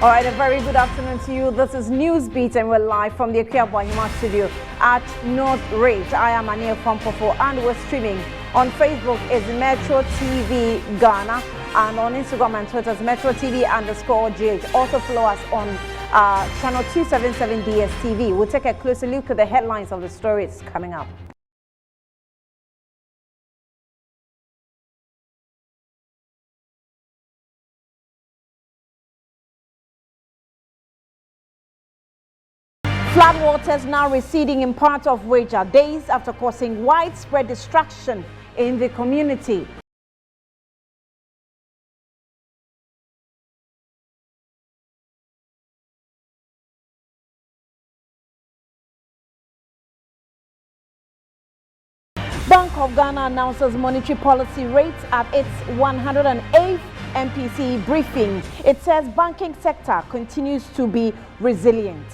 All right, a very good afternoon to you. This is Newsbeat and we're live from the Akua Boahima studio at North Ridge. I am Ania Fompofo and we're streaming on Facebook is Metro TV Ghana and on Instagram and Twitter is Metro TV_GH. Also follow us on channel 277 DSTV. We'll take a closer look at the headlines of the stories coming up. Floodwaters now receding in parts of Weija, days after causing widespread destruction in the community. Bank of Ghana announces monetary policy rates at its 108th MPC briefing. It says banking sector continues to be resilient.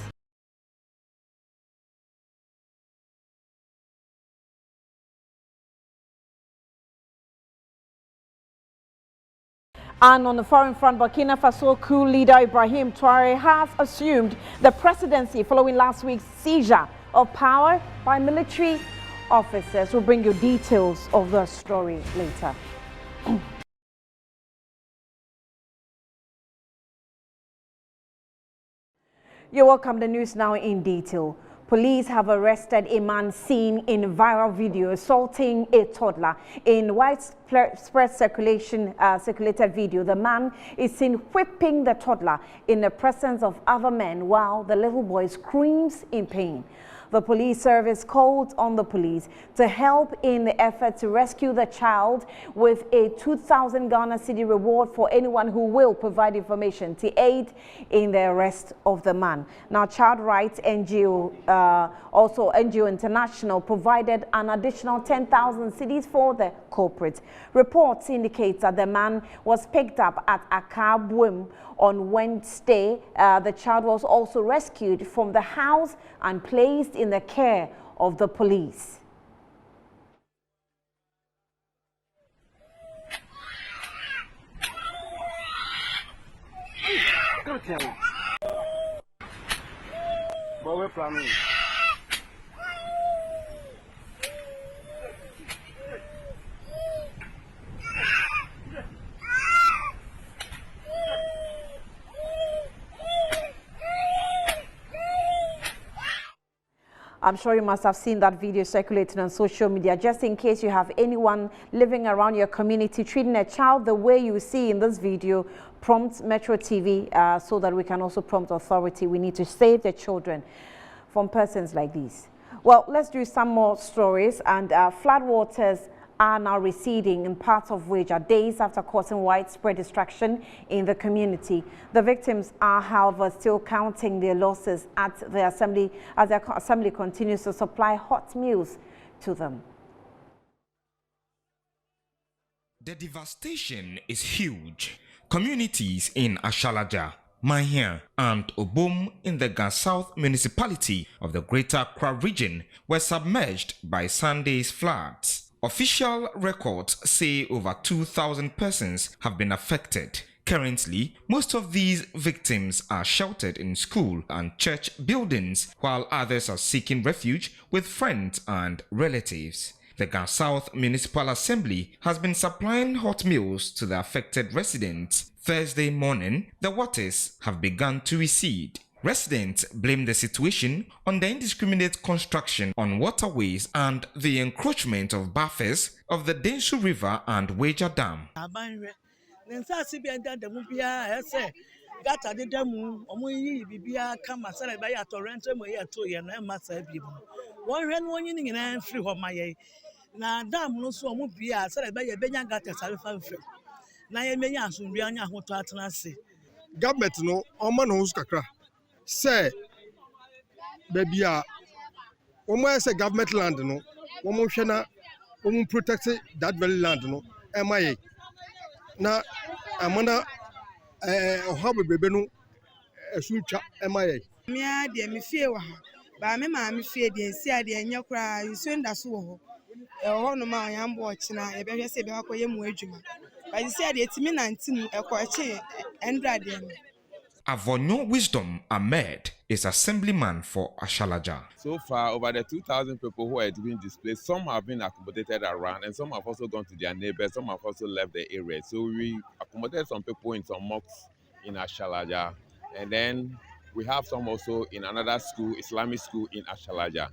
And on the foreign front, Burkina Faso coup leader Ibrahim Traoré has assumed the presidency following last week's seizure of power by military officers. We'll bring you details of the story later. You're welcome. The news now in detail. Police have arrested a man seen in viral video assaulting a toddler. In widespread circulated video, the man is seen whipping the toddler in the presence of other men while the little boy screams in pain. The police service called on the police to help in the effort to rescue the child with a 2,000 Ghana cedi reward for anyone who will provide information to aid in the arrest of the man. Now, Child Rights NGO, also NGO International, provided an additional 10,000 cedis for the culprit. Reports indicate that the man was picked up at Akabwem on Wednesday. The child was also rescued from the house and placed in the care of the police. I'm sure you must have seen that video circulating on social media. Just in case you have anyone living around your community treating a child the way you see in this video, prompt Metro TV so that we can also prompt authority. We need to save the children from persons like these. Well, let's do some more stories. And floodwaters are now receding in parts of Weija, days after causing widespread destruction in the community. The victims are, however, still counting their losses at the assembly as their assembly continues to supply hot meals to them. The devastation is huge. Communities in Ashalaja, Mahia, and Obom in the Ghana South municipality of the Greater Accra region were submerged by Sunday's floods. Official records say over 2,000 persons have been affected. Currently, most of these victims are sheltered in school and church buildings, while others are seeking refuge with friends and relatives. The Ghana South Municipal Assembly has been supplying hot meals to the affected residents. Thursday morning, the waters have begun to recede. Residents blame the situation on the indiscriminate construction on waterways and the encroachment of buffers of the Densu River and Weija Dam. Government no oman house kakra say baby say government land no woman hwe na protect that very land no emaye na amana oha bebe no esuntwa emaye mia de me fie wa ba me ma me fie de nsi ade enye kra nsu nda so wo ho no ma yambo ochina e be hwe se be akoye mu adwuma ba nsi ade etimi 19 ekoche 100 de Avonyo Wisdom Ahmed is assemblyman for Ashalaja. So far, over the 2,000 people who are being displaced, some have been accommodated around, and some have also gone to their neighbors, some have also left the area. So we accommodated some people in some mosques in Ashalaja, and then we have some also in another school, Islamic school in Ashalaja.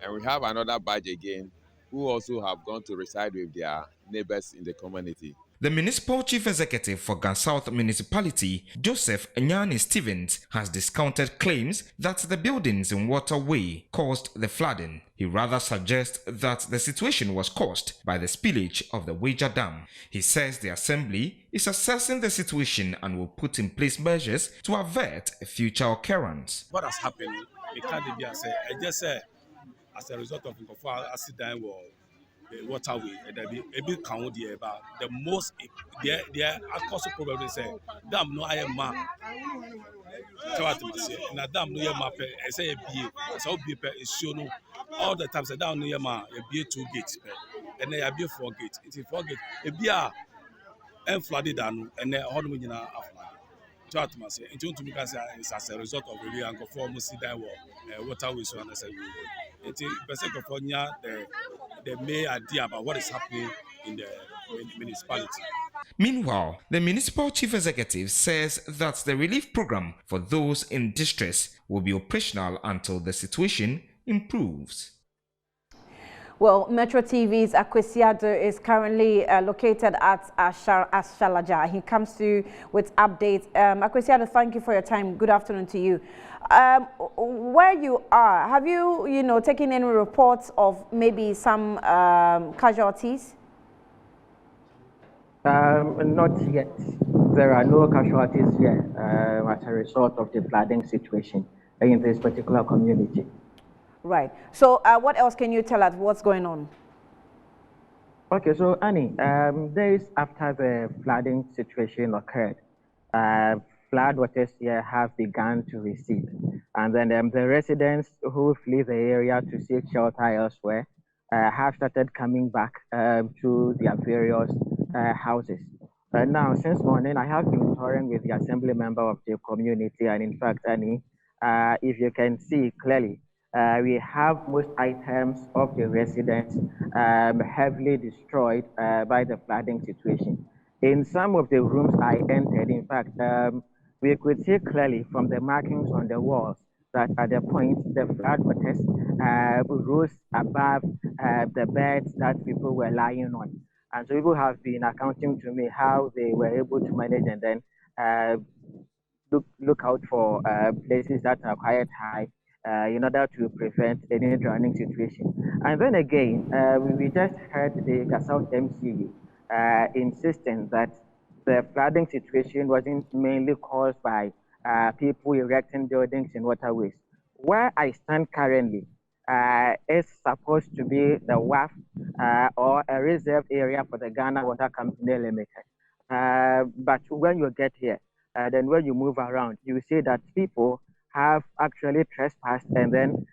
And we have another batch again who also have gone to reside with their neighbors in the community. The Municipal Chief Executive for Gan South Municipality, Joseph Nyani Stevens, has discounted claims that the buildings in Waterway caused the flooding. He rather suggests that the situation was caused by the spillage of the Wager Dam. He says the Assembly is assessing the situation and will put in place measures to avert a future occurrence. What has happened, it can't be as a result of the accident or the waterway, a bit count the most, the cause of problem is dam no I am man. So what I say, and a dam no map, I say a BA, so be is shown all the times a down near ma, a BA 2 gates, and they are BA 4 gates. It's a 4 gate, a BA and flooded down, and then all the million are flooded. To say, into me as a result of really and conform see that waterway so and I say it's the main idea about what is happening in the municipality. Meanwhile, the Municipal Chief Executive says that the relief program for those in distress will be operational until the situation improves. Well, Metro TV's Akwesiado is currently located at Ashalaja. He comes to you with updates. Akwesiado, thank you for your time. Good afternoon to you. Where you are, have you, taken any reports of maybe some casualties? Not yet. There are no casualties yet as a result of the flooding situation in this particular community. Right. So what else can you tell us? What's going on? Okay, so Annie, days after the flooding situation occurred, flood waters here have begun to recede. And then the residents who flee the area to seek shelter elsewhere have started coming back to their various houses. Now, since morning, I have been touring with the assembly member of the community. And in fact, Annie, if you can see clearly, we have most items of the residents heavily destroyed by the flooding situation. In some of the rooms I entered, in fact, we could see clearly from the markings on the walls that at the point the flood waters rose above the beds that people were lying on. And so people have been accounting to me how they were able to manage and then look out for places that are quite high in order to prevent any drowning situation. And then again, we just heard the Gasau MCA insisting that the flooding situation wasn't mainly caused by people erecting buildings in waterways. Where I stand currently is supposed to be the WAF or a reserve area for the Ghana Water Company Limited. But when you get here, then when you move around, you see that people have actually trespassed and then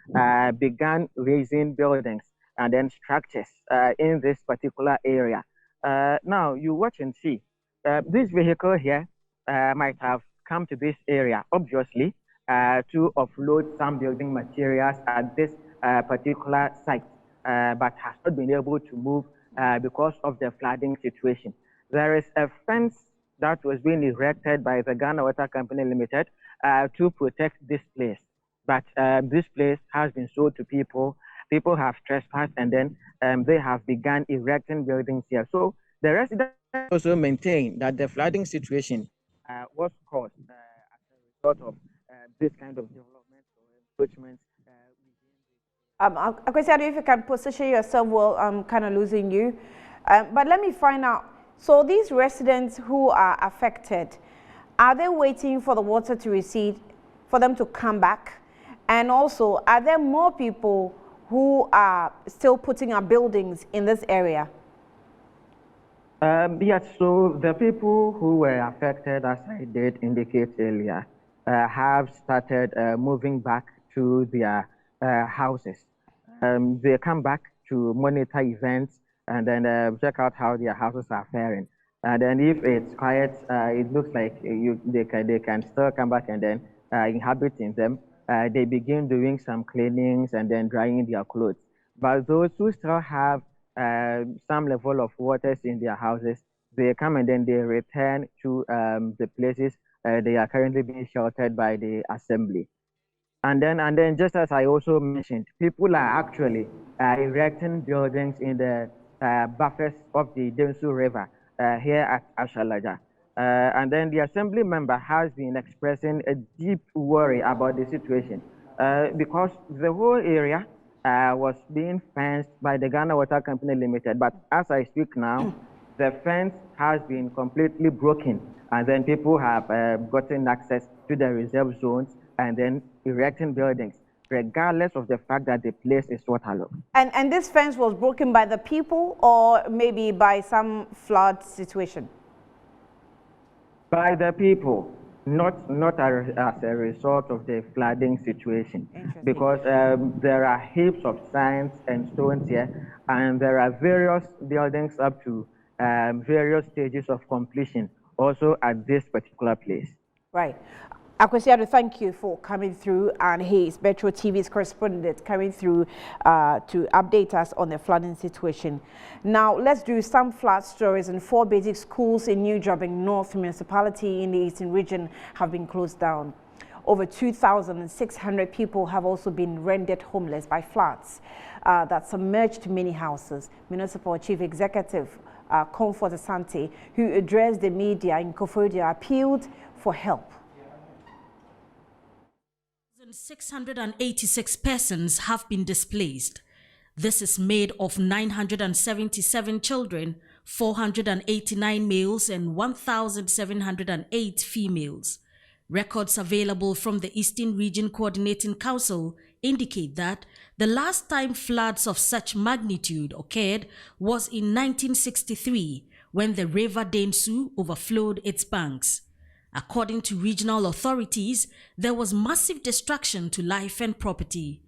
began raising buildings and then structures in this particular area. Now, you watch and see. This vehicle here might have come to this area, obviously, to offload some building materials at this particular site, but has not been able to move because of the flooding situation. There is a fence that was being erected by the Ghana Water Company Limited to protect this place. But this place has been sold to people. People have trespassed and then they have begun erecting buildings here. So the residents also maintain that the flooding situation was caused as a result of this kind of development or encroachment. Akwesiado, if you can position yourself well, I'm kind of losing you. But let me find out. So these residents who are affected, are they waiting for the water to recede for them to come back? And also, are there more people who are still putting up buildings in this area? Yes, so the people who were affected, as I did indicate earlier, have started moving back to their houses. They come back to monitor events and then check out how their houses are faring. And then if it's quiet, it looks like they can still come back and then inhabit in them. They begin doing some cleanings and then drying their clothes. But those who still have some level of waters in their houses, they come and then they return to the places they are currently being sheltered by the assembly. And then, just as I also mentioned, people are actually erecting buildings in the buffers of the Densu River here at Ashalaja. And then the assembly member has been expressing a deep worry about the situation because the whole area was being fenced by the Ghana Water Company Limited. But as I speak now, the fence has been completely broken, and then people have gotten access to the reserve zones and then erecting buildings, regardless of the fact that the place is waterlogged. And this fence was broken by the people or maybe by some flood situation? By the people, not as a result of the flooding situation, because there are heaps of sand and stones here, and there are various buildings up to various stages of completion also at this particular place. Right. Akwesi, thank you for coming through, and he is Metro TV's correspondent coming through to update us on the flooding situation. Now, let's do some flood stories. And 4 basic schools in New Jobbing North Municipality in the Eastern Region have been closed down. Over 2,600 people have also been rendered homeless by floods that submerged many houses. Municipal Chief Executive Comfort Asante, who addressed the media in Koforidua, appealed for help. 686 persons have been displaced. This is made of 977 children, 489 males and 1,708 females. Records available from the Eastern Region Coordinating Council indicate that the last time floods of such magnitude occurred was in 1963 when the River Densu overflowed its banks. According to regional authorities, there was massive destruction to life and property.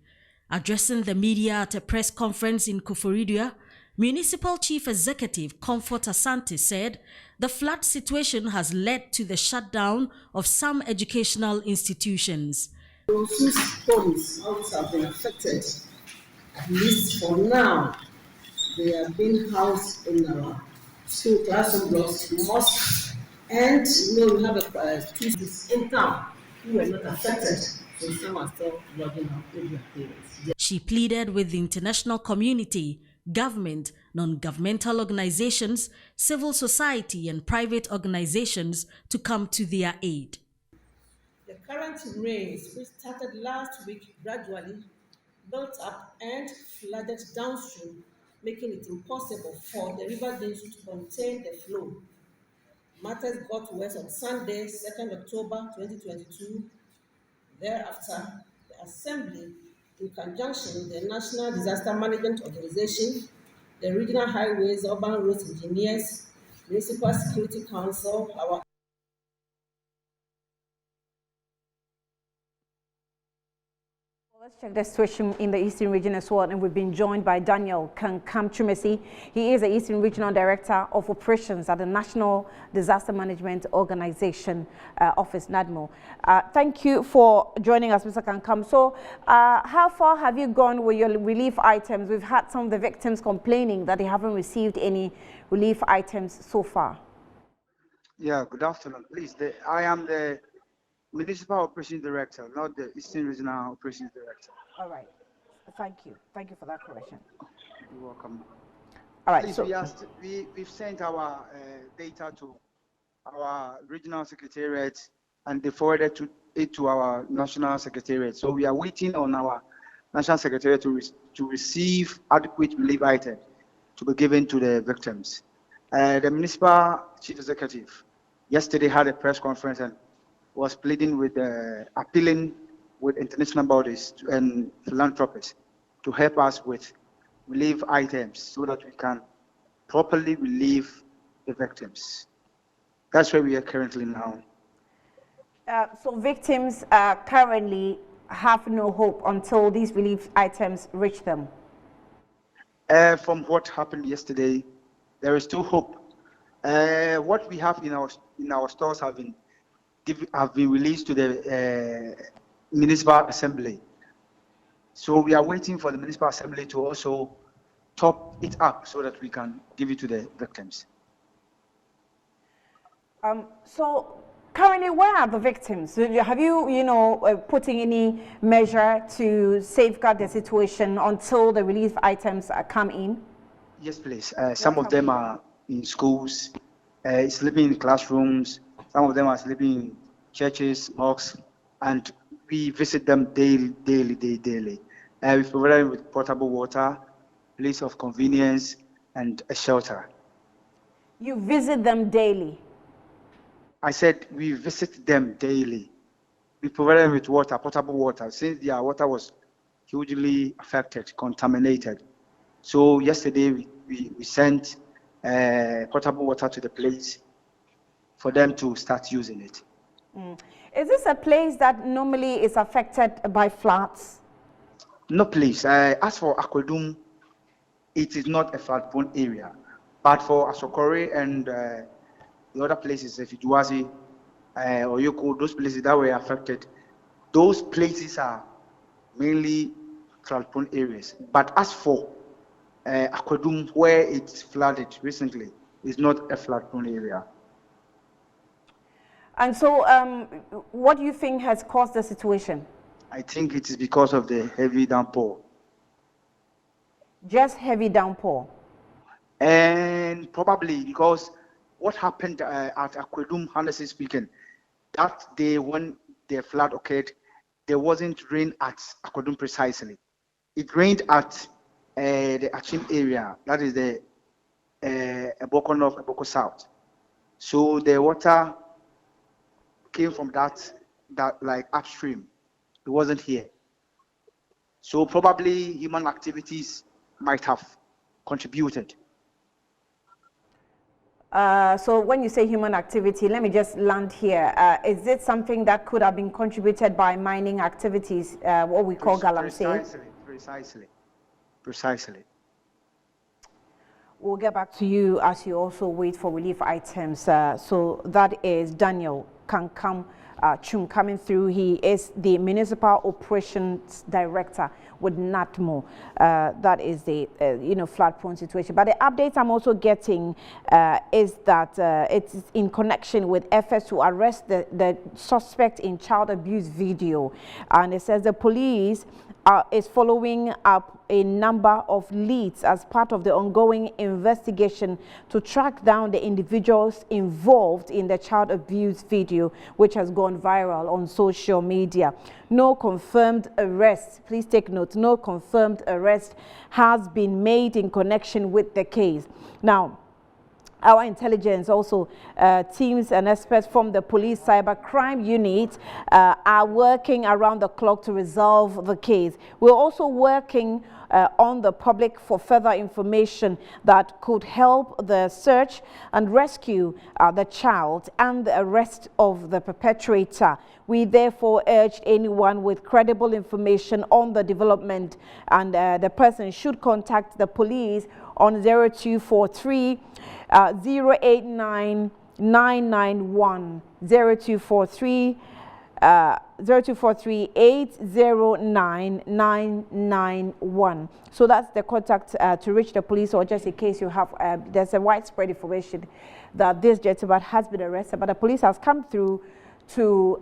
Addressing the media at a press conference in Koforidua, Municipal Chief Executive Comfort Asante said the flood situation has led to the shutdown of some educational institutions. Those whose homes have been affected, at least for now, they are being housed in our school classroom blocks, mosques, and we have a students in town who were not affected, so some are still logging out with their parents. She pleaded with the international community, government, non-governmental organizations, civil society and private organizations to come to their aid. The current rains, which started last week, gradually built up and flooded downstream, making it impossible for the River Densu to contain the flow. Matters got worse on Sunday, 2nd October 2022. Thereafter, the Assembly, in conjunction with the National Disaster Management Organization, the Regional Highways, Urban Roads Engineers, Municipal Security Council, our Let's check the situation in the Eastern Region as well, and we've been joined by Daniel Kankam-Chumesi. He is the Eastern Regional Director of Operations at the National Disaster Management Organization Office, NADMO. Thank you for joining us, Mr. Kankam. So, how far have you gone with your relief items? We've had some of the victims complaining that they haven't received any relief items so far. Yeah, good afternoon. Please, I am the Municipal Operations Director, not the Eastern Regional Operations Director. All right. Thank you. Thank you for that correction. You're welcome. All right. Please, so we've sent our data to our regional secretariat, and they forwarded it to our national secretariat. So we are waiting on our national secretariat to receive adequate relief items to be given to the victims. The municipal chief executive yesterday had a press conference and was pleading with, appealing with international bodies and philanthropists to help us with relief items so that we can properly relieve the victims. That's where we are currently now. So victims currently have no hope until these relief items reach them? From what happened yesterday, there is still hope What we have in our stores have been released to the municipal assembly. So we are waiting for the municipal assembly to also top it up so that we can give it to the victims. So currently, where are the victims? Have you, putting any measure to safeguard the situation until the relief items come in? Yes, please. Some of them are in schools, sleeping in classrooms. Some of them are sleeping in churches, mosques, and we visit them daily. We provide them with potable water, place of convenience, and a shelter. You visit them daily? I said we visit them daily. We provide them with water, potable water, since their water was hugely affected, contaminated. So yesterday we sent potable water to the place for them to start using it. Is this a place that normally is affected by floods? No, please. As for Akwedum, it is not a flood-prone area. But for Asokore and the other places, Fijuazi, Oyoko, those places that were affected, those places are mainly flood-prone areas. But as for Akwedum, where it's flooded recently, is not a flood-prone area. And so, what do you think has caused the situation? I think it is because of the heavy downpour. Just heavy downpour? And probably because what happened at Akwedum, honestly speaking, that day when the flood occurred, there wasn't rain at Akwedum precisely. It rained at the Achim area, that is the Eboko North, Eboko South. So the water came from that like upstream. It wasn't here. So probably human activities might have contributed. So when you say human activity, let me just land here. Is it something that could have been contributed by mining activities, what we call galamsey? Precisely. We'll get back to you as you also wait for relief items. So that is Daniel Kankam Chung coming through. He is the Municipal Operations Director with NATMO. That is the flood-prone situation. But the updates I'm also getting is that it's in connection with efforts to arrest the suspect in child abuse video, and it says the police is following up a number of leads as part of the ongoing investigation to track down the individuals involved in the child abuse video, which has gone viral on social media. No confirmed arrest, please take note, no confirmed arrest has been made in connection with the case. Now, our intelligence also teams and experts from the police cybercrime unit are working around the clock to resolve the case. We're also working on the public for further information that could help the search and rescue the child and the arrest of the perpetrator. We therefore urge anyone with credible information on the development, and the person should contact the police on 0243 089 991 0243 0243 809 991. So that's the contact to reach the police, or just in case you have there's a widespread information that this gentleman has been arrested, but the police has come through to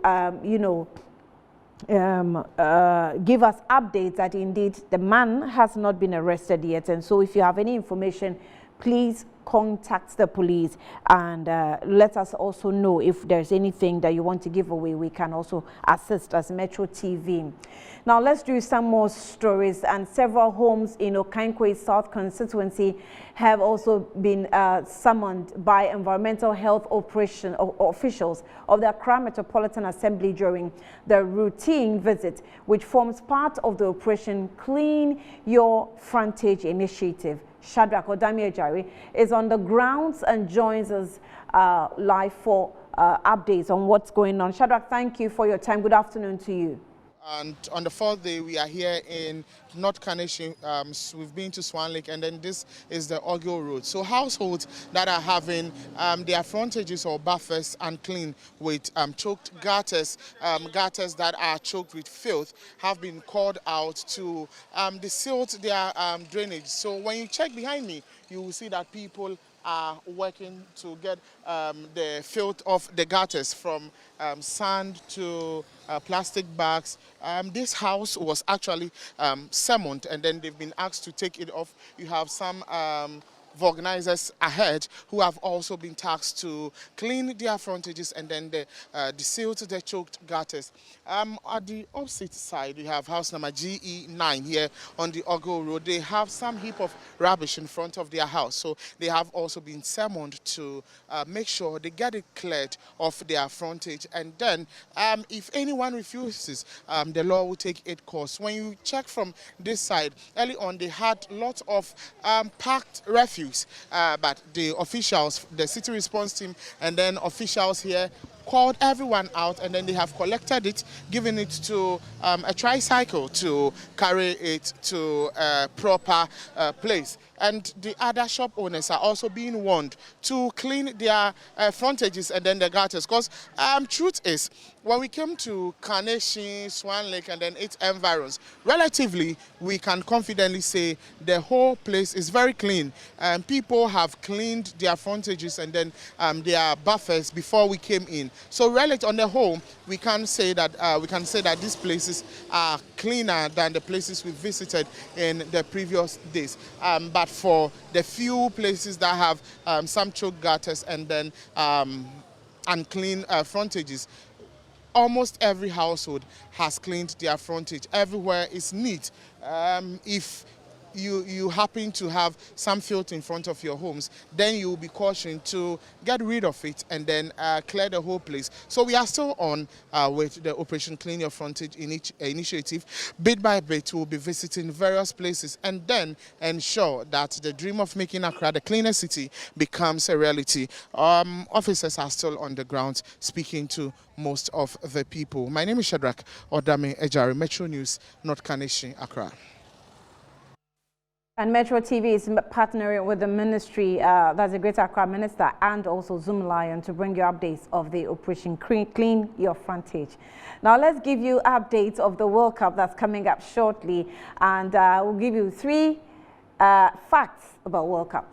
give us updates that indeed the man has not been arrested yet. And so if you have any information, please contact the police and let us also know if there's anything that you want to give away. We can also assist as Metro TV. Now let's do some more stories. And several homes in Okankwe South constituency have also been summoned by environmental health officials of the Accra Metropolitan Assembly during the routine visit, which forms part of the Operation Clean Your Frontage initiative. Shadrach Odamiejari is on the grounds and joins us live for updates on what's going on. Shadrach, thank you for your time. Good afternoon to you. And on the 4th day, we are here in North Kaneshie. We've been to Swan Lake, and then this is the Ogo Road. So households that are having their frontages or buffers unclean with choked gutters, gutters that are choked with filth, have been called out to desilt their drainage. So when you check behind me, you will see that people are working to get the filth off the gutters, from sand to plastic bags. This house was actually summoned, and then they've been asked to take it off. You have some organizers ahead who have also been tasked to clean their frontages and then desilt the choked gutters. At the opposite side, we have house number GE9 here on the Ogo Road. They have some heap of rubbish in front of their house, so they have also been summoned to make sure they get it cleared off their frontage. And then if anyone refuses, the law will take its course. When you check from this side, early on they had lots of packed refuse, but the officials, the city response team, and then officials here called everyone out, and then they have collected it, given it to a tricycle to carry it to a proper place. And the other shop owners are also being warned to clean their frontages and then the gutters. Because truth is, when we came to Kaneshie, Swan Lake, and then its environs, relatively, we can confidently say the whole place is very clean. People have cleaned their frontages and then their buffers before we came in. So, relative on the whole, we can say that these places are cleaner than the places we visited in the previous days. But for the few places that have some choke gutters and then unclean frontages, almost every household has cleaned their frontage. Everywhere is neat. If you happen to have some filth in front of your homes, then you will be cautioned to get rid of it and then clear the whole place. So we are still on with the Operation Clean Your Frontage initiative. Bit by bit, we'll be visiting various places and then ensure that the dream of making Accra the cleaner city becomes a reality. Officers are still on the ground speaking to most of the people. My name is Shadrach Odame Ejari, Metro News, North Kaneshie, Accra. And Metro TV is partnering with the ministry, that's the Greater Accra Minister, and also Zoom Lion to bring you updates of the Operation Clean Your Frontage. Now let's give you updates of the World Cup that's coming up shortly, and we'll give you 3 facts about World Cup.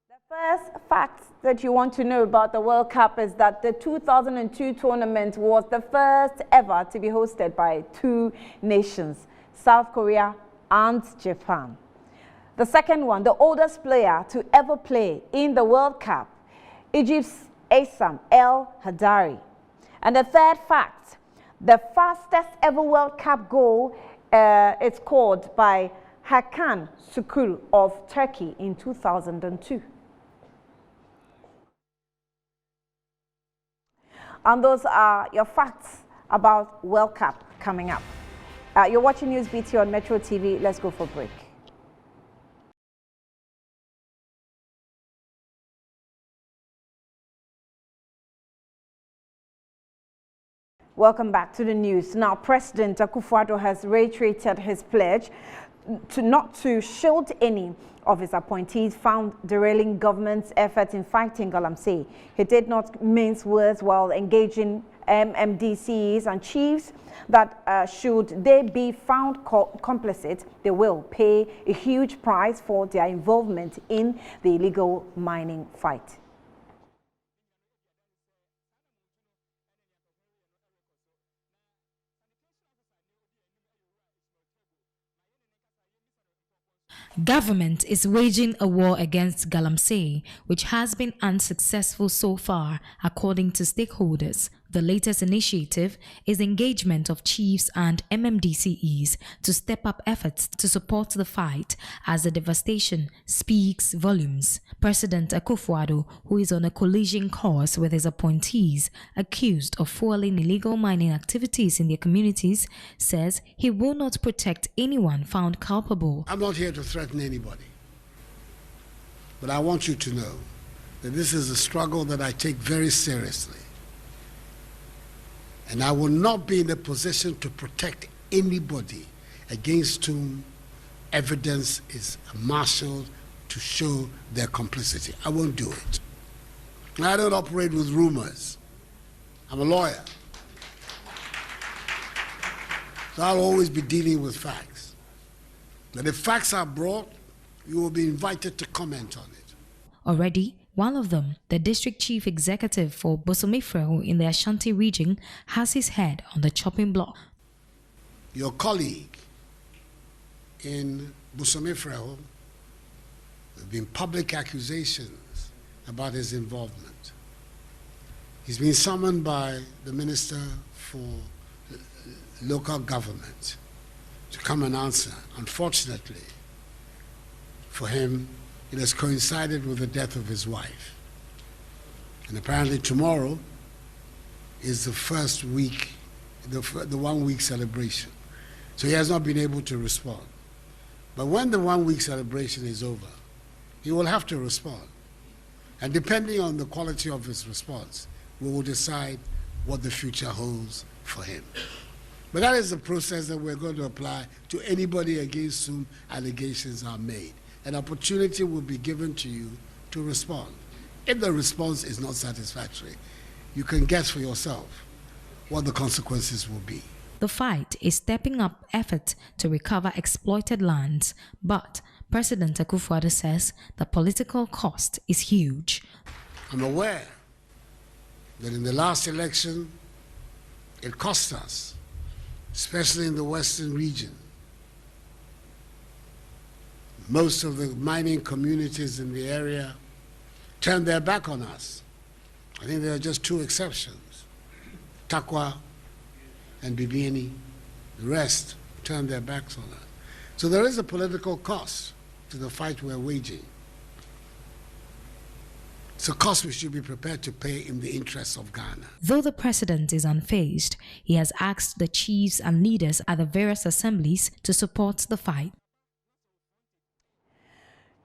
The first fact that you want to know about the World Cup is that the 2002 tournament was the first ever to be hosted by 2 nations, South Korea and Japan. The second one, the oldest player to ever play in the World Cup, Egypt's Essam El Hadari. And the third fact, the fastest ever World Cup goal is scored by Hakan Şükür of Turkey in 2002. And those are your facts about World Cup coming up. You're watching News BT on Metro TV. Let's go for a break. Welcome back to the news. Now, President Akufo-Addo has reiterated his pledge not to shield any of his appointees found derailing government's efforts in fighting Galamsey. He did not mince words while engaging MMDCs and chiefs that should they be found complicit, they will pay a huge price for their involvement in the illegal mining fight. Government is waging a war against Galamsey, which has been unsuccessful so far, according to stakeholders. The latest initiative is engagement of chiefs and MMDCEs to step up efforts to support the fight, as the devastation speaks volumes. President Akufo-Addo, who is on a collision course with his appointees accused of fueling illegal mining activities in their communities, says he will not protect anyone found culpable. I'm not here to threaten anybody, but I want you to know that this is a struggle that I take very seriously. And I will not be in a position to protect anybody against whom evidence is marshaled to show their complicity. I won't do it. I don't operate with rumors. I'm a lawyer. So I'll always be dealing with facts. But if facts are brought, you will be invited to comment on it. Already, one of them, the district chief executive for Bosome-Freo in the Ashanti region, has his head on the chopping block. Your colleague in Bosome-Freo, there have been public accusations about his involvement. He's been summoned by the Minister for Local Government to come and answer. Unfortunately for him, it has coincided with the death of his wife. And apparently tomorrow is the first week, the 1 week celebration. So he has not been able to respond. But when the 1 week celebration is over, he will have to respond. And depending on the quality of his response, we will decide what the future holds for him. But that is the process that we're going to apply to anybody against whom allegations are made. An opportunity will be given to you to respond. If the response is not satisfactory, you can guess for yourself what the consequences will be. The fight is stepping up efforts to recover exploited lands, but President Akufo-Addo says the political cost is huge. I'm aware that in the last election, it cost us, especially in the Western region. Most of the mining communities in the area turned their back on us. I think there are just two exceptions, Takwa and Bibiani. The rest turned their backs on us. So there is a political cost to the fight we're waging. It's a cost we should be prepared to pay in the interests of Ghana. Though the president is unfazed, he has asked the chiefs and leaders at the various assemblies to support the fight.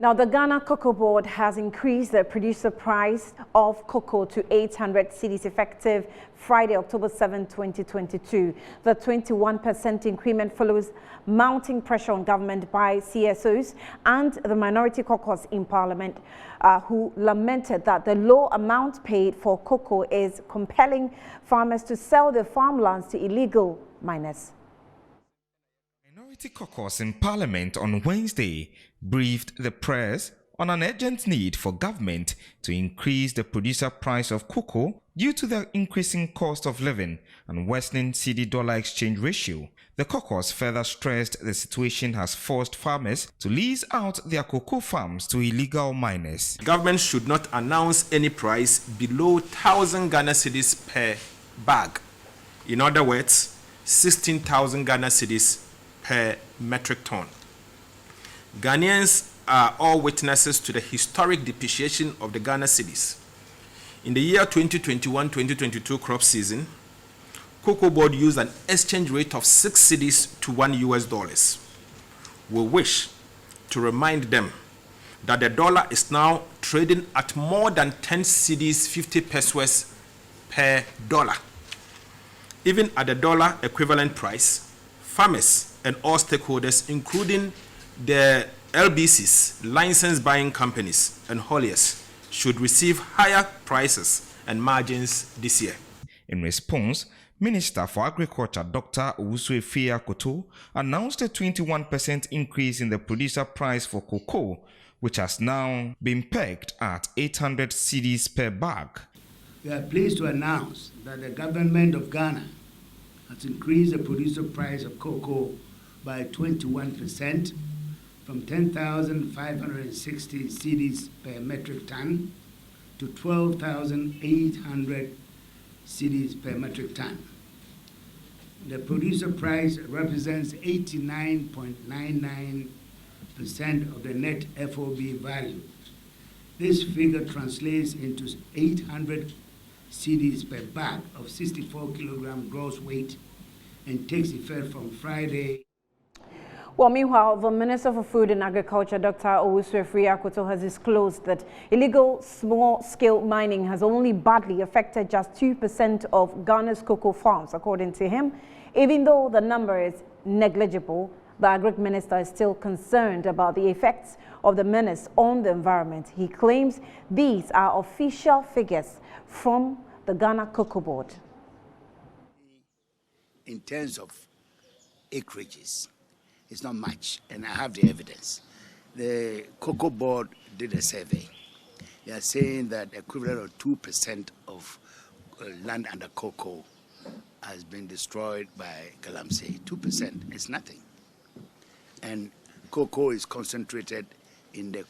Now, the Ghana Cocoa Board has increased the producer price of cocoa to 800 cedis effective Friday, October 7, 2022. The 21% increment follows mounting pressure on government by CSOs and the minority caucus in Parliament, who lamented that the low amount paid for cocoa is compelling farmers to sell their farmlands to illegal miners. Minority caucus in Parliament on Wednesday briefed the press on an urgent need for government to increase the producer price of cocoa due to the increasing cost of living and worsening cedi-dollar exchange ratio. The caucus further stressed the situation has forced farmers to lease out their cocoa farms to illegal miners. Government should not announce any price below 1,000 Ghana cedis per bag. In other words, 16,000 Ghana cedis per metric ton. Ghanaians are all witnesses to the historic depreciation of the Ghana cedis. In the year 2021-2022 crop season, Cocoa Board used an exchange rate of 6 cedis to $1. We wish to remind them that the dollar is now trading at more than 10 cedis 50 pesos per dollar. Even at the dollar equivalent price, farmers and all stakeholders, including the LBCs, licensed buying companies, and hauliers, should receive higher prices and margins this year. In response, Minister for Agriculture Dr. Owusu Efeyi-Akoto announced a 21% increase in the producer price for cocoa, which has now been pegged at 800 cedis per bag. We are pleased to announce that the government of Ghana has increased the producer price of cocoa by 21% from 10,560 cedis per metric ton to 12,800 cedis per metric ton. The producer price represents 89.99% of the net FOB value. This figure translates into 800 cedis per bag of 64 kilogram gross weight and takes effect from Friday. Well, meanwhile, the Minister for Food and Agriculture, Dr. Owusu Afriyie-Akoto, has disclosed that illegal small-scale mining has only badly affected just 2% of Ghana's cocoa farms, according to him. Even though the number is negligible, the Agric Minister is still concerned about the effects of the menace on the environment. He claims these are official figures from the Ghana Cocoa Board. In terms of acreages, it's not much, and I have the evidence. The Cocoa Board did a survey. They are saying that the equivalent of 2% of land under cocoa has been destroyed by Galamsey. 2% is nothing. And cocoa is concentrated in the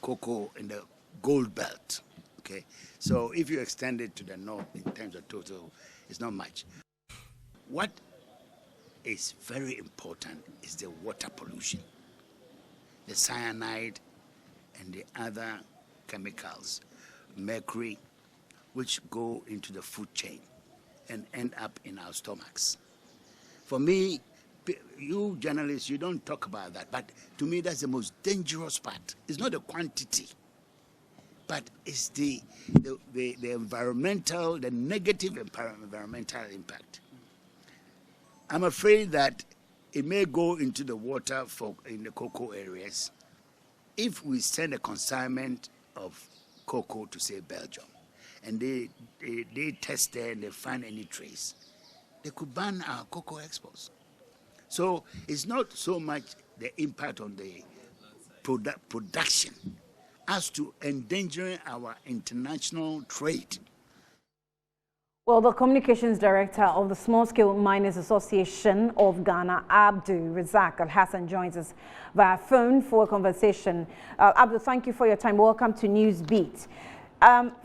gold belt. Okay, so if you extend it to the north in terms of total, it's not much. What is very important is the water pollution, the cyanide and the other chemicals, mercury, which go into the food chain and end up in our stomachs. For me, you journalists, you don't talk about that, but to me that's the most dangerous part. It's not the quantity, but it's the environmental, the negative environmental impact. I'm afraid that it may go into the water in the cocoa areas if we send a consignment of cocoa to, say, Belgium, and they test there and they find any trace. They could ban our cocoa exports. So it's not so much the impact on the production as to endangering our international trade. Well, the Communications Director of the Small Scale Miners Association of Ghana, Abdul Razak Al-Hassan, joins us via phone for a conversation. Abdul, thank you for your time. Welcome to Newsbeat.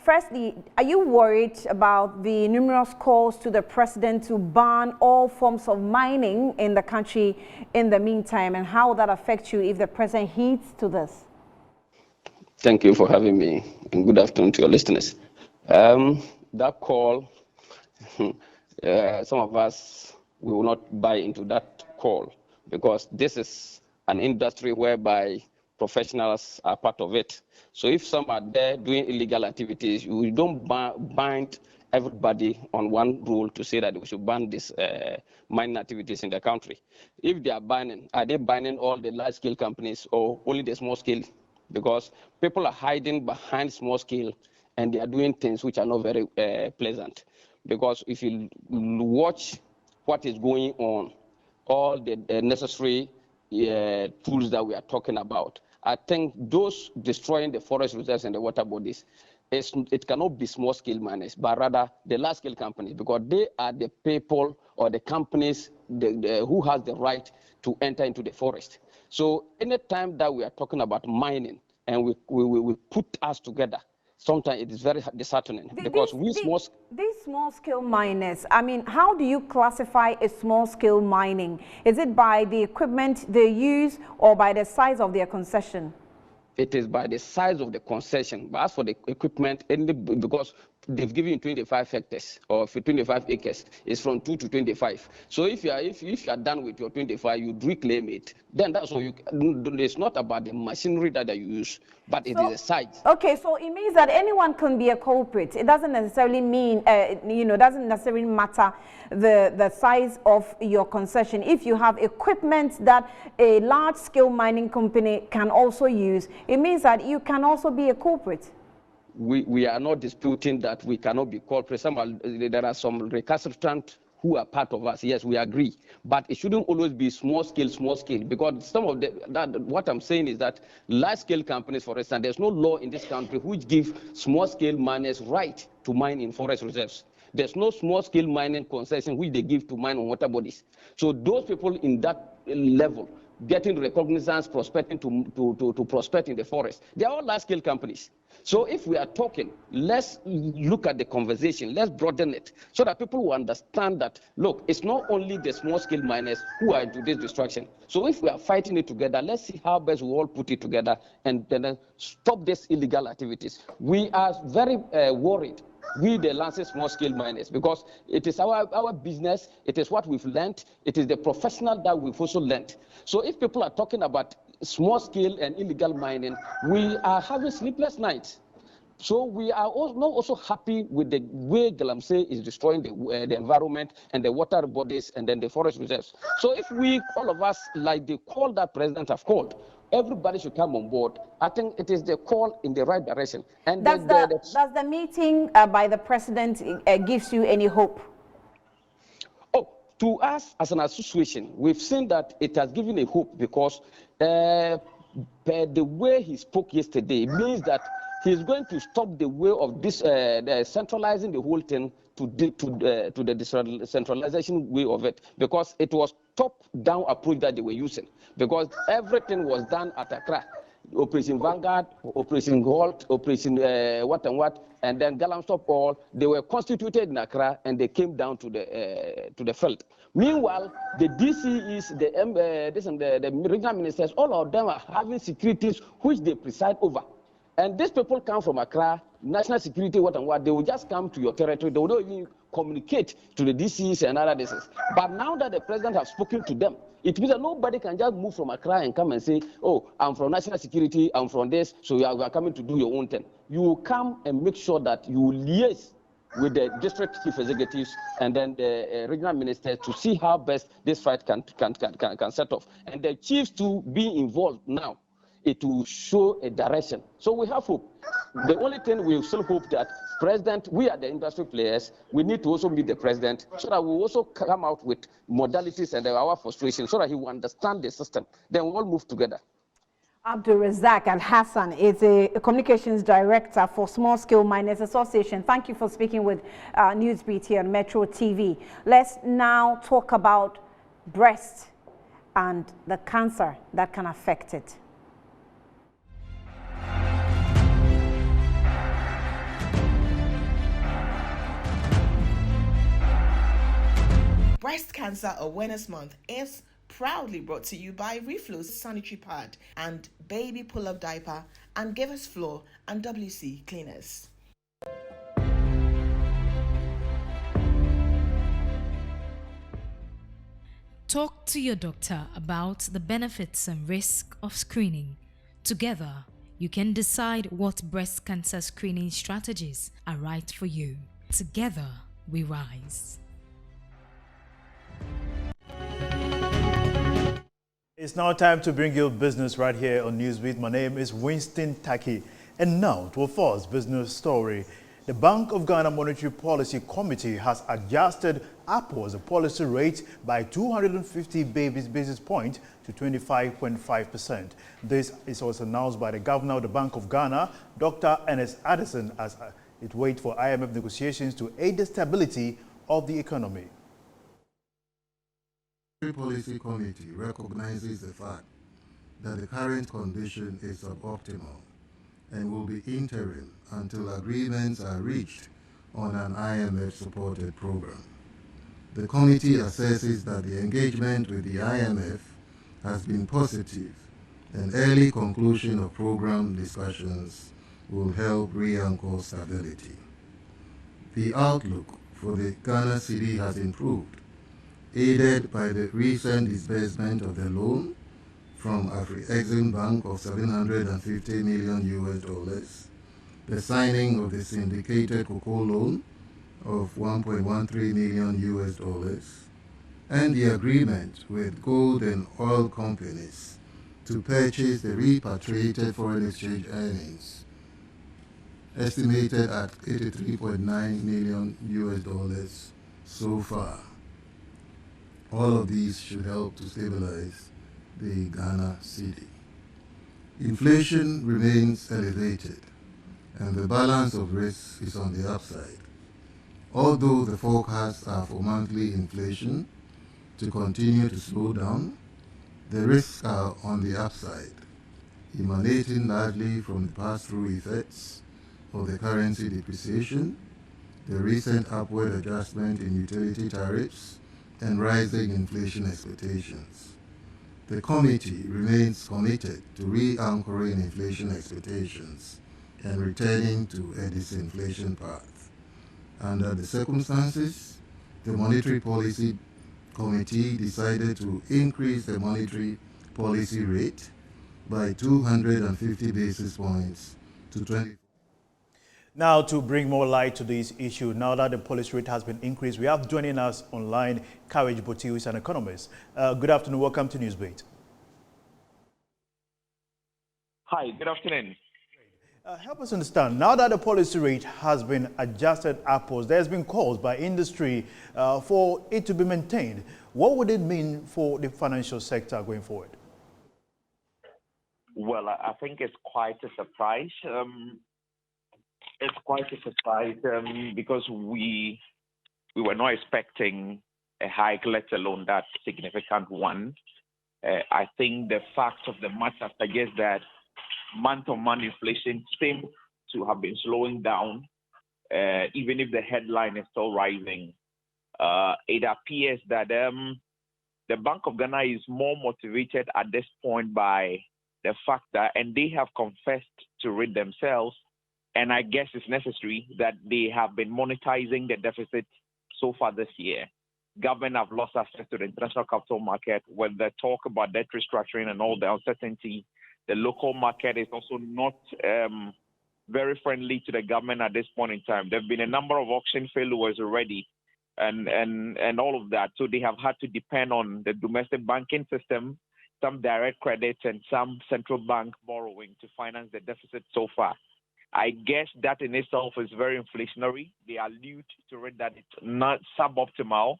Firstly, are you worried about the numerous calls to the president to ban all forms of mining in the country in the meantime, and how will that affect you if the president heeds to this? Thank you for having me, and good afternoon to your listeners. That call, some of us, we will not buy into that call, because this is an industry whereby professionals are part of it. So if some are there doing illegal activities, we don't bind everybody on one rule to say that we should ban these mining activities in the country. If they are banning, are they banning all the large-scale companies or only the small-scale? Because people are hiding behind small-scale and they are doing things which are not very pleasant. Because if you watch what is going on, all the necessary tools that we are talking about, I think those destroying the forest reserves and the water bodies, it cannot be small-scale miners, but rather the large-scale companies, because they are the people or the companies who has the right to enter into the forest. So anytime that we are talking about mining and we put us together, sometimes it is very disheartening, because these small-scale miners, I mean, how do you classify a small-scale mining? Is it by the equipment they use or by the size of their concession? It is by the size of the concession. But as for the equipment, because they've given you 25 hectares or 25 acres, it's from 2 to 25. So if you are done with your 25, you reclaim it. Then that's what it's not about the machinery that you use, but it is the size. Okay, so it means that anyone can be a culprit. It doesn't necessarily mean, doesn't necessarily matter the size of your concession. If you have equipment that a large-scale mining company can also use, it means that you can also be a culprit. We are not disputing that we cannot be culprits. There are some recalcitrant who are part of us. Yes, we agree. But it shouldn't always be small scale, because some of what I'm saying is that large scale companies, for instance, there's no law in this country which gives small scale miners right to mine in forest reserves. There's no small scale mining concession which they give to mine on water bodies. So those people in that level, getting recognizance, prospecting to prospect in the forest, they are all large scale companies. So if we are talking, let's look at the conversation, let's broaden it so that people will understand that, look, it's not only the small-scale miners who are into this destruction. So if we are fighting it together, let's see how best we all put it together and then stop these illegal activities. We are very worried we the Lancet small scale miners, because it is our business, it is what we've learned, it is the professional that we've also learned. So if people are talking about small scale and illegal mining, we are having sleepless nights. So we are also happy with the way Galamsey is destroying the environment and the water bodies and then the forest reserves. So if we, all of us, like the call that President have called, everybody should come on board. I think it is the call in the right direction. And does the meeting by the President gives you any hope? Oh, to us as an association, we've seen that it has given a hope because the way he spoke yesterday means that he's going to stop the way of this centralizing the whole thing to the decentralization way of it, because it was top-down approach that they were using, because everything was done at Accra. Operation Vanguard, Operation Holt, Operation what, and then Galamsey all, they were constituted in Accra and they came down to the field. Meanwhile, the DCEs, the regional ministers, all of them are having securities which they preside over. And these people come from Accra, national security, they will just come to your territory. They will not even communicate to the DCs and other districts. But now that the president has spoken to them, it means that nobody can just move from Accra and come and say, oh, I'm from national security, I'm from this, so we are coming to do your own thing. You will come and make sure that you liaise with the district chief executives and then the regional ministers to see how best this fight can set off. And the chiefs to be involved now. It will show a direction. So we have hope. The only thing we still hope that President, we are the industry players, we need to also meet the President so that we also come out with modalities and our frustration so that he will understand the system. Then we all move together. Abdul Razak Al Hassan is a communications director for Small Scale Miners Association. Thank you for speaking with Newsbeat here on Metro TV. Let's now talk about breast and the cancer that can affect it. Breast Cancer Awareness Month is proudly brought to you by Reflow Sanitary Pad and Baby Pull-Up Diaper and Givers Floor and WC Cleaners. Talk to your doctor about the benefits and risks of screening. Together, you can decide what breast cancer screening strategies are right for you. Together, we rise. It's now time to bring you business right here on Newsbeat. My name is Winston Taki. And now to a first business story. The Bank of Ghana Monetary Policy Committee has adjusted upwards the policy rate by 250 basis points to 25.5%. This is also announced by the Governor of the Bank of Ghana, Dr. Ernest Addison, as it waits for IMF negotiations to aid the stability of the economy. The Policy Committee recognizes the fact that the current condition is suboptimal and will be interim until agreements are reached on an IMF-supported program. The committee assesses that the engagement with the IMF has been positive and early conclusion of program discussions will help re-anchor stability. The outlook for the Ghana cedi has improved, aided by the recent disbursement of the loan from Afrexim Bank of $750 million, the signing of the syndicated cocoa loan of $1.13 million, and the agreement with gold and oil companies to purchase the repatriated foreign exchange earnings, estimated at $83.9 million so far. All of these should help to stabilize the Ghana cedi. Inflation remains elevated, and the balance of risk is on the upside. Although the forecasts are for monthly inflation to continue to slow down, the risks are on the upside, emanating largely from the pass-through effects of the currency depreciation, the recent upward adjustment in utility tariffs, and rising inflation expectations. The committee remains committed to re-anchoring inflation expectations and returning to a disinflation path. Under the circumstances, the Monetary Policy Committee decided to increase the monetary policy rate by 250 basis points to 20. Now, to bring more light to this issue, now that the policy rate has been increased, we have joining us online Courage Botiu, who is an economist. Good afternoon. Welcome to Newsbeat. Hi, good afternoon. Help us understand, now that the policy rate has been adjusted upwards, there's been calls by industry for it to be maintained. What would it mean for the financial sector going forward? Well, I think it's quite a surprise. It's quite a surprise because we were not expecting a hike, let alone that significant one. I think the fact of the matter suggests that month-on-month inflation seems to have been slowing down, even if the headline is still rising. It appears that the Bank of Ghana is more motivated at this point by the fact that, and they have confessed to it themselves, and I guess it's necessary, that they have been monetizing the deficit so far this year. Government have lost access to the international capital market with the talk about debt restructuring and all the uncertainty. The local market is also not very friendly to the government at this point in time. There have been a number of auction failures already and all of that. So they have had to depend on the domestic banking system, some direct credits, and some central bank borrowing to finance the deficit so far. I guess that in itself is very inflationary. They allude to it that it's not suboptimal.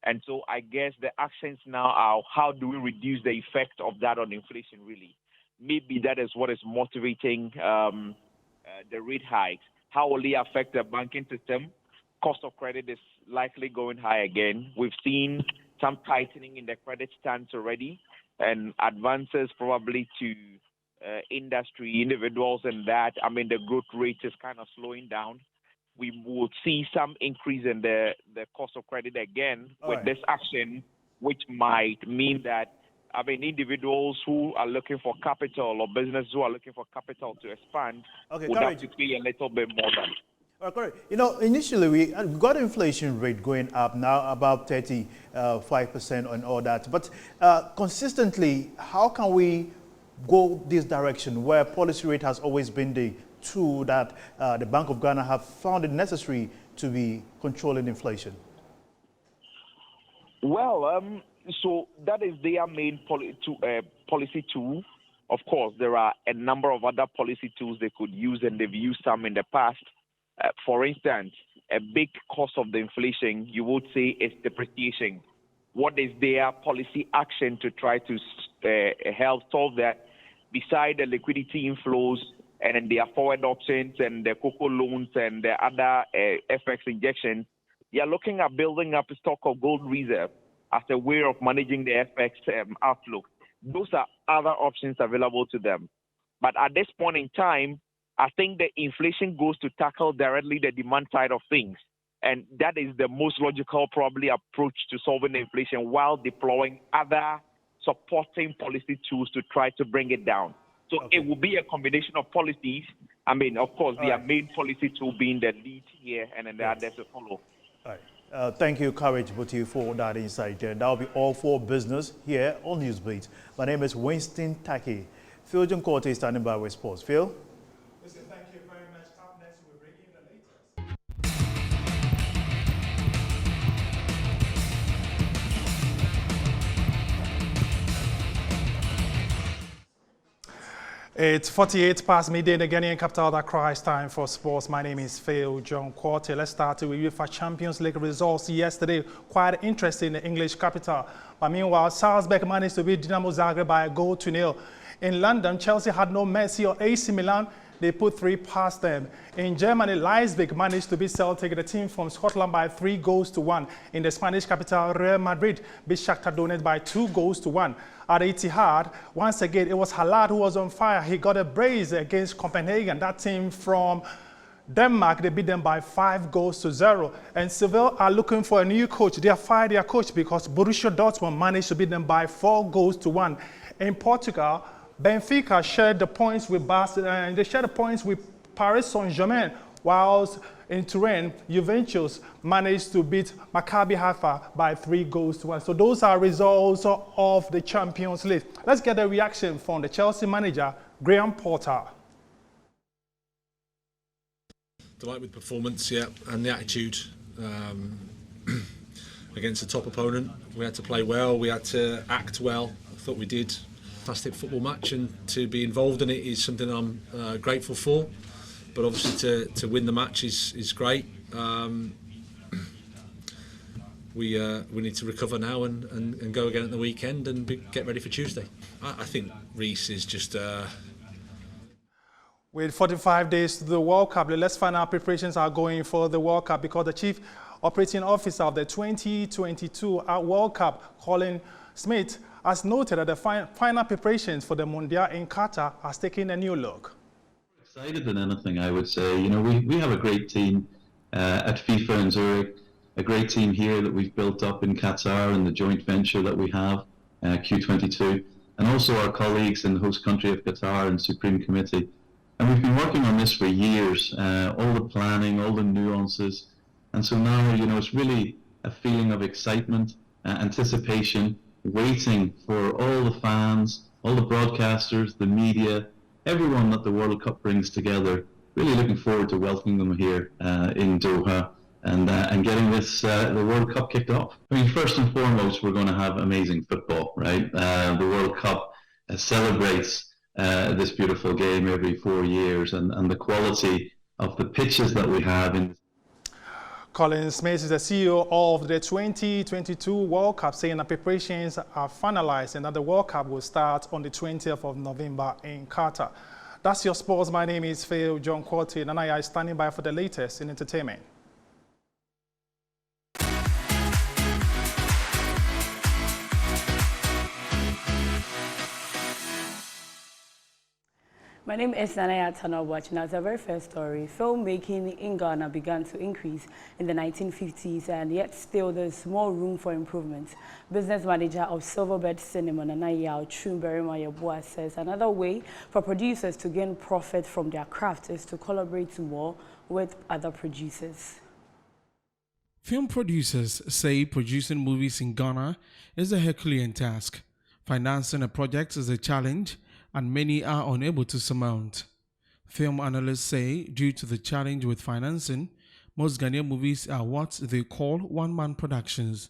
And so I guess the actions now are how do we reduce the effect of that on inflation really? Maybe that is what is motivating the rate hikes. How will it affect the banking system? Cost of credit is likely going high again. We've seen some tightening in the credit stance already and advances probably to industry, individuals, and that. I mean, the growth rate is kind of slowing down. We will see some increase in the cost of credit again with this action, which might mean that, I mean, individuals who are looking for capital or businesses who are looking for capital to expand would have to pay a little bit more than. Correct. You know, initially we got inflation rate going up now about 35% and all that. But consistently, how can we go this direction where policy rate has always been the tool that the Bank of Ghana have found it necessary to be controlling inflation? Well, so that is their main policy tool. Of course, there are a number of other policy tools they could use, and they've used some in the past. For instance, a big cause of the inflation, you would say, is depreciation. What is their policy action to try to help solve that? Beside the liquidity inflows and their forward options and the cocoa loans and the other FX injections, they are looking at building up a stock of gold reserve as a way of managing the FX outlook. Those are other options available to them. But at this point in time, I think the inflation goes to tackle directly the demand side of things. And that is the most logical, probably, approach to solving the inflation while deploying other supporting policy tools to try to bring it down. So it will be a combination of policies. I mean, of course, their main policy tool being the lead here and then the others to follow. All right. Thank you, Courage Botiu, for that insight. That will be all for business here on Newsbeat. My name is Winston Taki. Phil John Corte is standing by with sports. Phil? Listen, thank you very much. Up next, we'll bring you the latest. It's 48 past midday in the Ghanaian capital, Accra. It's time for sports. My name is Phil John Quarter. Let's start with UEFA Champions League results yesterday. Quite interesting in the English capital. But meanwhile, Salzburg managed to beat Dinamo Zagreb by 1-0. In London, Chelsea had no mercy on AC Milan. They put 3 past them. In Germany, Leipzig managed to beat Celtic, the team from Scotland, by 3-1. In the Spanish capital, Real Madrid beat Shakhtar Donetsk by 2-1. At Etihad, once again, it was Haaland who was on fire. He got a brace against Copenhagen. That team from Denmark, they beat them by 5-0. And Seville are looking for a new coach. They have fired their coach because Borussia Dortmund managed to beat them by 4-1. In Portugal, Benfica shared the points with Barcelona, and they shared the points with Paris Saint-Germain, whilst in Turin, Juventus managed to beat Maccabi Haifa by 3-1. So those are results of the Champions League. Let's get a reaction from the Chelsea manager, Graham Potter. Delighted with performance, yeah, and the attitude against a top opponent. We had to play well, we had to act well. I thought we did. Fantastic football match, and to be involved in it is something I'm grateful for. But obviously to win the match is great. We need to recover now and go again at the weekend and get ready for Tuesday. I think Reece is just... With 45 days to the World Cup, let's find out how preparations are going for the World Cup, because the Chief Operating Officer of the 2022 World Cup, Colin Smith, has noted that the final preparations for the Mundial in Qatar has taken a new look. Excited than anything, I would say. You know, we have a great team at FIFA and Zurich, a great team here that we've built up in Qatar and the joint venture that we have, Q22, and also our colleagues in the host country of Qatar and Supreme Committee. And we've been working on this for years, all the planning, all the nuances. And so now, you know, it's really a feeling of excitement, anticipation, waiting for all the fans, all the broadcasters, the media, everyone that the World Cup brings together. Really looking forward to welcoming them here in Doha and getting this the World Cup kicked off. I mean, first and foremost, we're going to have amazing football, right? The World Cup celebrates this beautiful game every 4 years, and the quality of the pitches that we have in. Colin Smith is the CEO of the 2022 World Cup, saying that preparations are finalized and that the World Cup will start on the 20th of November in Qatar. That's your sports. My name is Phil John Quarty, and I am standing by for the latest in entertainment. My name is Nanaya Tanawach, and as a very first story, filmmaking in Ghana began to increase in the 1950s, and yet still there's more room for improvement. Business manager of Silverbird Cinema, Nanaya Chumberima says another way for producers to gain profit from their craft is to collaborate more with other producers. Film producers say producing movies in Ghana is a Herculean task. Financing a project is a challenge, and many are unable to surmount. Film analysts say due to the challenge with financing, most Ghanaian movies are what they call one-man productions.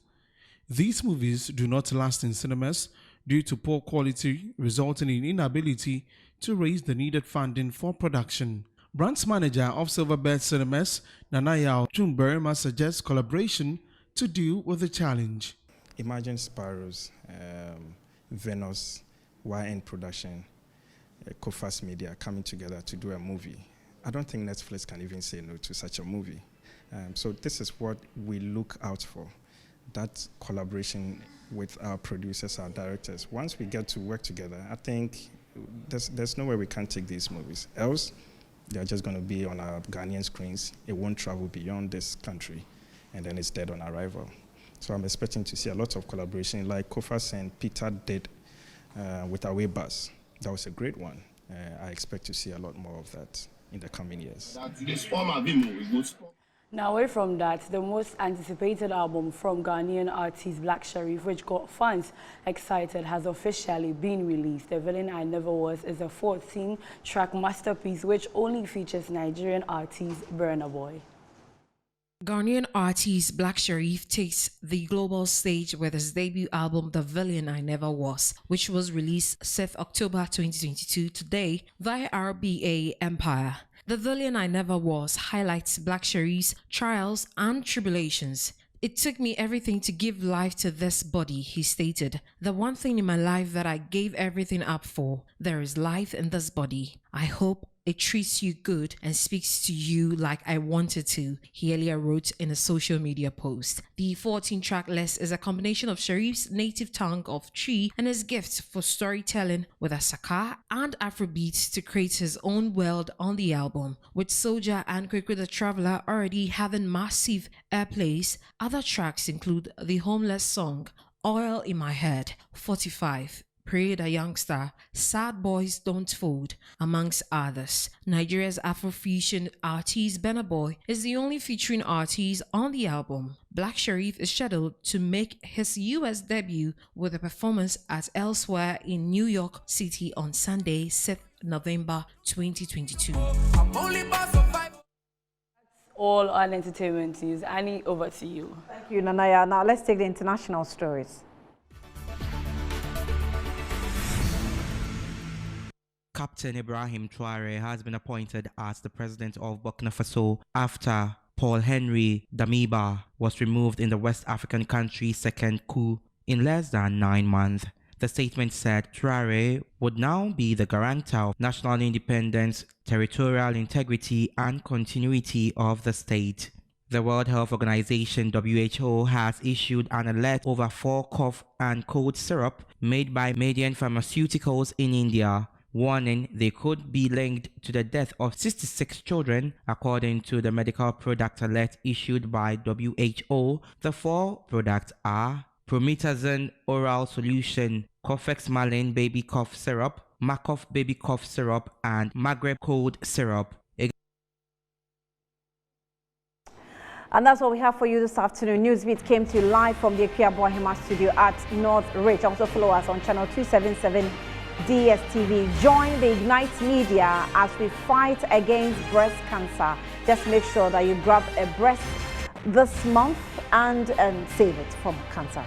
These movies do not last in cinemas due to poor quality, resulting in inability to raise the needed funding for production. Branch manager of Silverbird Cinemas, Nanaya Chumberima, suggests collaboration to deal with the challenge. Imagine Sparrows, Venus, YN Production, Kofas Media coming together to do a movie. I don't think Netflix can even say no to such a movie. So this is what we look out for, that collaboration with our producers, our directors. Once we get to work together, I think there's no way we can't take these movies. Else, they're just going to be on our Ghanaian screens. It won't travel beyond this country, and then it's dead on arrival. So I'm expecting to see a lot of collaboration like Kofas and Peter did with Away Bus. That was a great one. I expect to see a lot more of that in the coming years. Now, away from that, the most anticipated album from Ghanaian artist Black Sherif, which got fans excited, has officially been released. The Villain I Never Was is a 14-track masterpiece which only features Nigerian artist Burna Boy. Ghanaian artist Black Sherif takes the global stage with his debut album The Villain I Never Was, which was released 6th October 2022 today via RBA Empire. The Villain I Never Was highlights Black Sherif's trials and tribulations. It took me everything to give life to this body, he stated. The one thing in my life that I gave everything up for, there is life in this body. I hope it treats you good and speaks to you like I wanted to, he earlier wrote in a social media post. The 14-track list is a combination of Sherif's native tongue of Twi and his gift for storytelling with Asaka and Afrobeats to create his own world on the album. With Soldier and Kwekwe the Traveler already having massive airplays, other tracks include the Homeless song, Oil in My Head, 45, Pray the Youngster, Sad Boys Don't Fold, amongst others. Nigeria's Afrofusion artist Burna Boy is the only featuring artist on the album. Black Sherif is scheduled to make his US debut with a performance at Elsewhere in New York City on Sunday, 6th November 2022. All on entertainment news. Annie, over to you. Thank you, Nanaya. Now let's take the international stories. Captain Ibrahim Traore has been appointed as the president of Burkina Faso after Paul-Henri Damiba was removed in the West African country's second coup in less than 9 months. The statement said Traore would now be the guarantor of national independence, territorial integrity, and continuity of the state. The World Health Organization (WHO) has issued an alert over 4 cough and cold syrup made by Median Pharmaceuticals in India, warning they could be linked to the death of 66 children, according to the medical product alert issued by WHO. The 4 products are Promethazine oral solution, Cofex Malin baby cough syrup, Macof baby cough syrup, and Maghreb cold syrup. And that's what we have for you this afternoon. Newsbeat came to you live from the Akua Bohema studio at North Ridge. Also follow us on channel 277 DSTV. Join the Ignite Media as we fight against breast cancer. Just make sure that you grab a breast this month and save it from cancer.